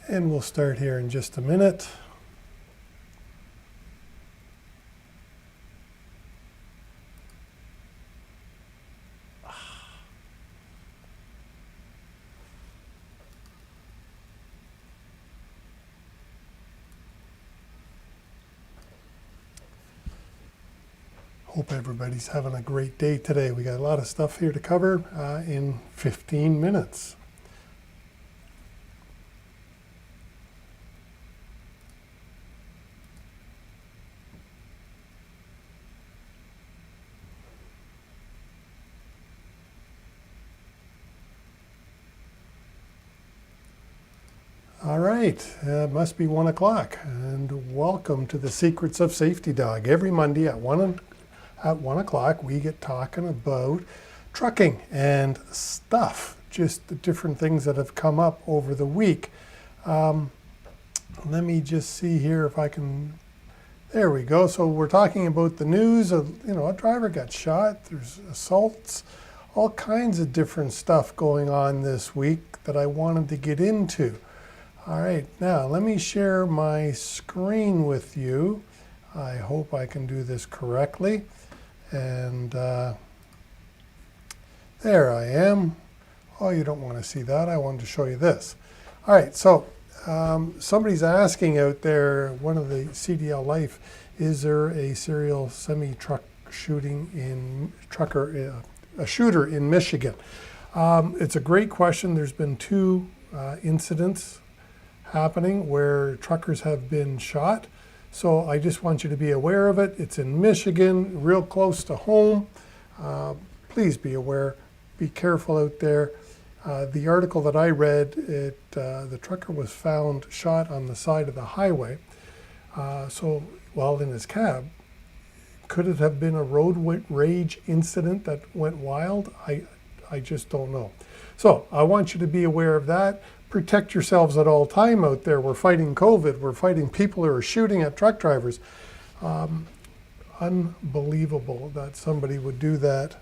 And we'll start here in just a minute. Hope everybody's having a great day today. We got a lot of stuff here to cover in 15 minutes. All right, it must be 1 o'clock, and welcome to the Secrets of Safety Dog. Every Monday at 1 o'clock, we get talking about trucking and stuff, just the different things that have come up over the week. Let me just see here if I can, there we go. So we're talking about the news of, a driver got shot, there's assaults, all kinds of different stuff going on this week that I wanted to get into. All right, now let me share my screen with you. I hope I can do this correctly. And there I am. Oh, you don't want to see that. I wanted to show you this. All right, so somebody's asking out there, one of the CDL Life, is there a serial semi-truck shooting in a shooter in Michigan? It's a great question. There's been 2 incidents happening where truckers have been shot. So I just want you to be aware of it. It's in Michigan, real close to home. Please be aware, be careful out there. The article that I read, the trucker was found shot on the side of the highway. So while in his cab, could it have been a road rage incident that went wild? I just don't know. So I want you to be aware of that. Protect yourselves at all time out there. We're fighting COVID. We're fighting people who are shooting at truck drivers. Unbelievable that somebody would do that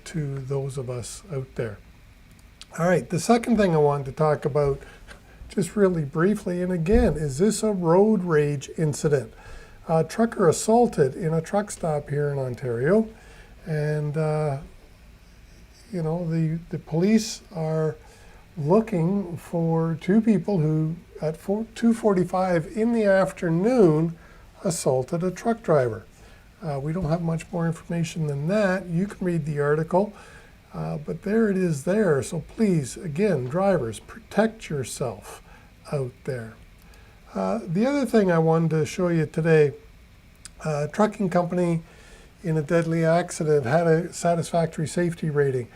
to those of us out there. All right, the second thing I wanted to talk about just really briefly, and again, is this a road rage incident? A trucker assaulted in a truck stop here in Ontario, and the police are looking for 2 people who at 2:45 in the afternoon assaulted a truck driver. We don't have much more information than that. You can read the article, but there it is there. So please, again, drivers, protect yourself out there. The other thing I wanted to show you today, a trucking company in a deadly accident had a satisfactory safety rating.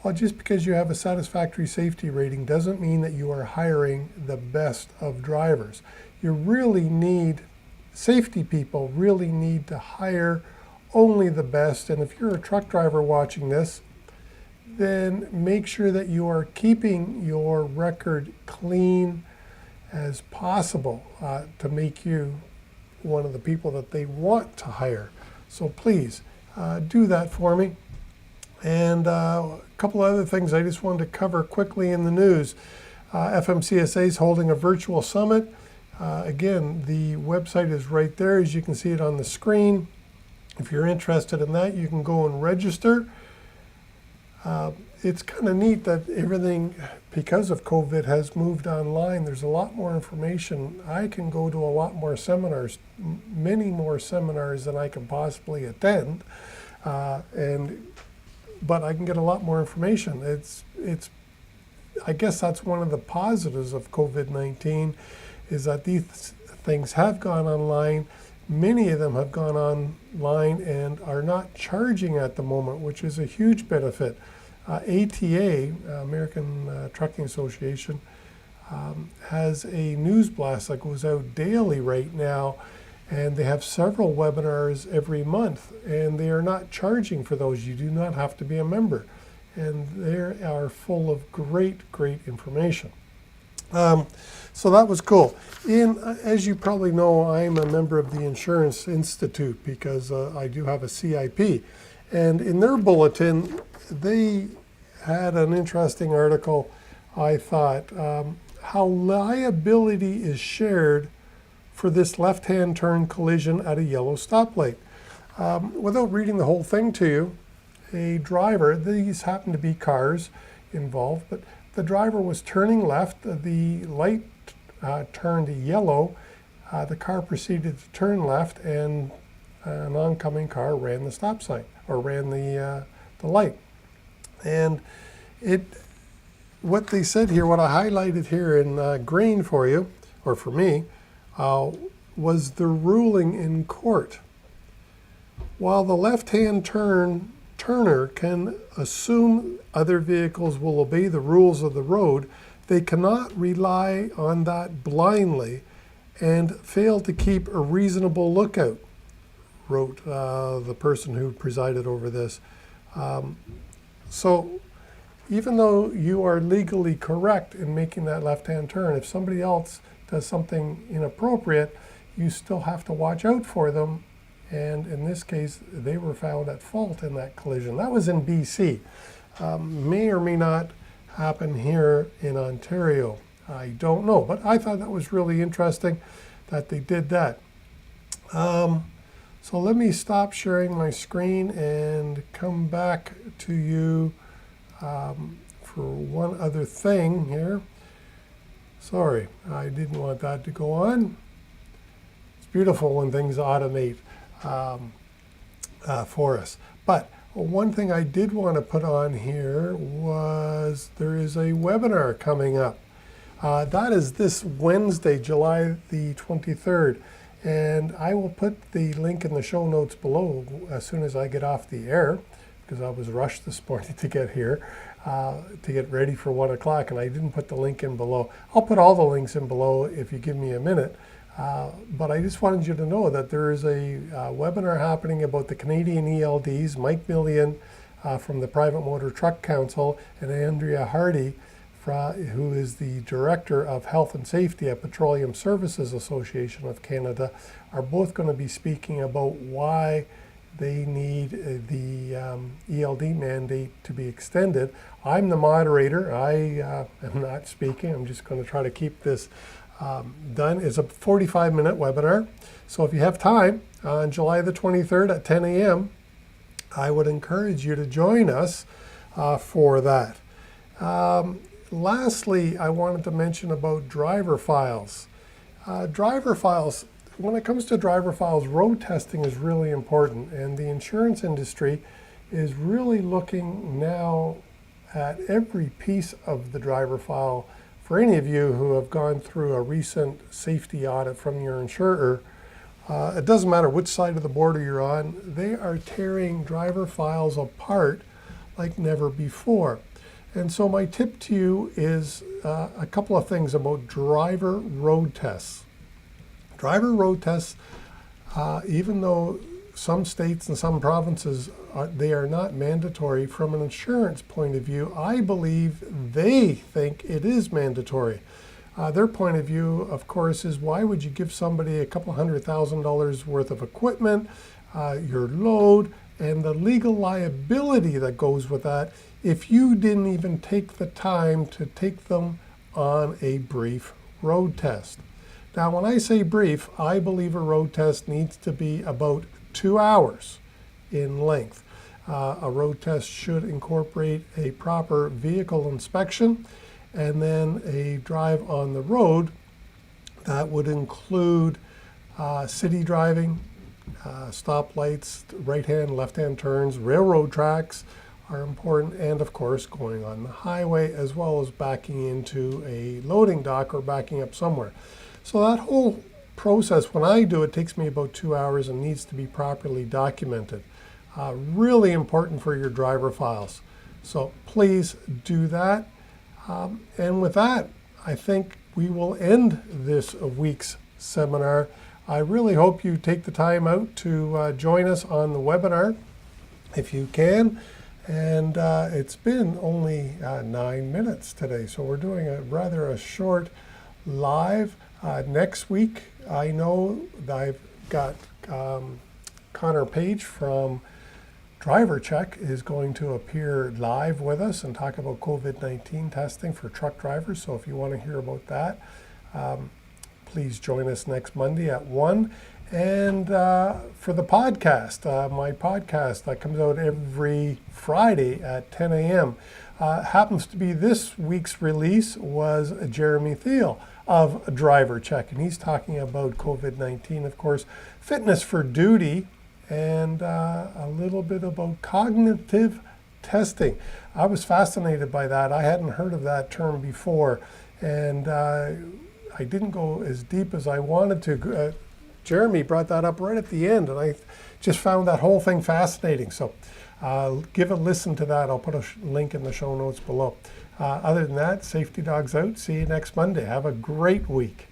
Well, just because you have a satisfactory safety rating doesn't mean that you are hiring the best of drivers. Safety people really need to hire only the best. And if you're a truck driver watching this, then make sure that you are keeping your record clean as possible to make you one of the people that they want to hire. So please do that for me. And a couple other things I just wanted to cover quickly in the news. Fmcsa is holding a virtual summit. Again, the website is right there, as you can see it on the screen. If you're interested in that, you can go and register. It's kind of neat that everything, because of COVID, has moved online. There's a lot more information. I can go to a lot more seminars, many more seminars than I can possibly attend. But I can get a lot more information. I guess that's one of the positives of COVID-19, is that these things have gone online. Many of them have gone online and are not charging at the moment, which is a huge benefit. ATA, American Trucking Association, has a news blast that goes out daily right now, and they have several webinars every month, and they are not charging for those. You do not have to be a member, and they are full of great information. So that was cool. As you probably know, I'm a member of the Insurance Institute because I do have a CIP, and in their bulletin, they had an interesting article, I thought. how liability is shared for this left-hand turn collision at a yellow stoplight. Without reading the whole thing to you, a driver, these happen to be cars involved, but the driver was turning left, the light turned yellow, the car proceeded to turn left, and an oncoming car ran the stop sign, or ran the light. And what they said here, what I highlighted here in green for you, or for me, was the ruling in court. While the left-hand turner can assume other vehicles will obey the rules of the road, they cannot rely on that blindly and fail to keep a reasonable lookout, wrote the person who presided over this. So even though you are legally correct in making that left-hand turn, if somebody else does something inappropriate, you still have to watch out for them. And in this case, they were found at fault in that collision. That was in BC. May or may not happen here in Ontario. I don't know, but I thought that was really interesting that they did that. So let me stop sharing my screen and come back to you for one other thing here. Sorry, I didn't want that to go on. It's beautiful when things automate for us. But one thing I did want to put on here was there is a webinar coming up. That is this Wednesday, July the 23rd. And I will put the link in the show notes below as soon as I get off the air, because I was rushed this morning to get here, to get ready for 1 o'clock, and I didn't put the link in below. I'll put all the links in below if you give me a minute. But I just wanted you to know that there is a webinar happening about the Canadian ELDs. Mike Millian from the Private Motor Truck Council and Andrea Hardy, who is the Director of Health and Safety at Petroleum Services Association of Canada, are both going to be speaking about why they need the ELD mandate to be extended. I'm the moderator. I am not speaking. I'm just going to try to keep this done. It's a 45-minute webinar. So if you have time on July the 23rd at 10 a.m., I would encourage you to join us for that. Lastly, I wanted to mention about driver files. Driver files, when it comes to driver files, road testing is really important, and the insurance industry is really looking now at every piece of the driver file. For any of you who have gone through a recent safety audit from your insurer, it doesn't matter which side of the border you're on, they are tearing driver files apart like never before. And so my tip to you is a couple of things about driver road tests. Driver road tests, even though some states and some provinces, they are not mandatory from an insurance point of view, I believe they think it is mandatory. Their point of view, of course, is why would you give somebody a couple $100,000 worth of equipment, your load, and the legal liability that goes with that if you didn't even take the time to take them on a brief road test. Now, when I say brief, I believe a road test needs to be about 2 hours in length. A road test should incorporate a proper vehicle inspection and then a drive on the road that would include city driving, stoplights, right-hand, left-hand turns, railroad tracks are important, and of course going on the highway, as well as backing into a loading dock or backing up somewhere. So that whole process, when I do it, takes me about 2 hours and needs to be properly documented. Really important for your driver files. So please do that. And with that, I think we will end this week's seminar. I really hope you take the time out to join us on the webinar if you can. And it's been only 9 minutes today, so we're doing a short live. Next week, I know that I've got Connor Page from Driver Check is going to appear live with us and talk about COVID-19 testing for truck drivers. So if you want to hear about that, please join us next Monday at 1. And for the podcast, my podcast that comes out every Friday at 10 a.m. Happens to be this week's release was Jeremy Thiel of Driver Check, and he's talking about COVID-19, of course, fitness for duty, and a little bit about cognitive testing. I was fascinated by that. I hadn't heard of that term before, and I didn't go as deep as I wanted to. Jeremy brought that up right at the end, and I just found that whole thing fascinating. So give a listen to that. I'll put a link in the show notes below. Other than that, Safety Dogs out. See you next Monday. Have a great week.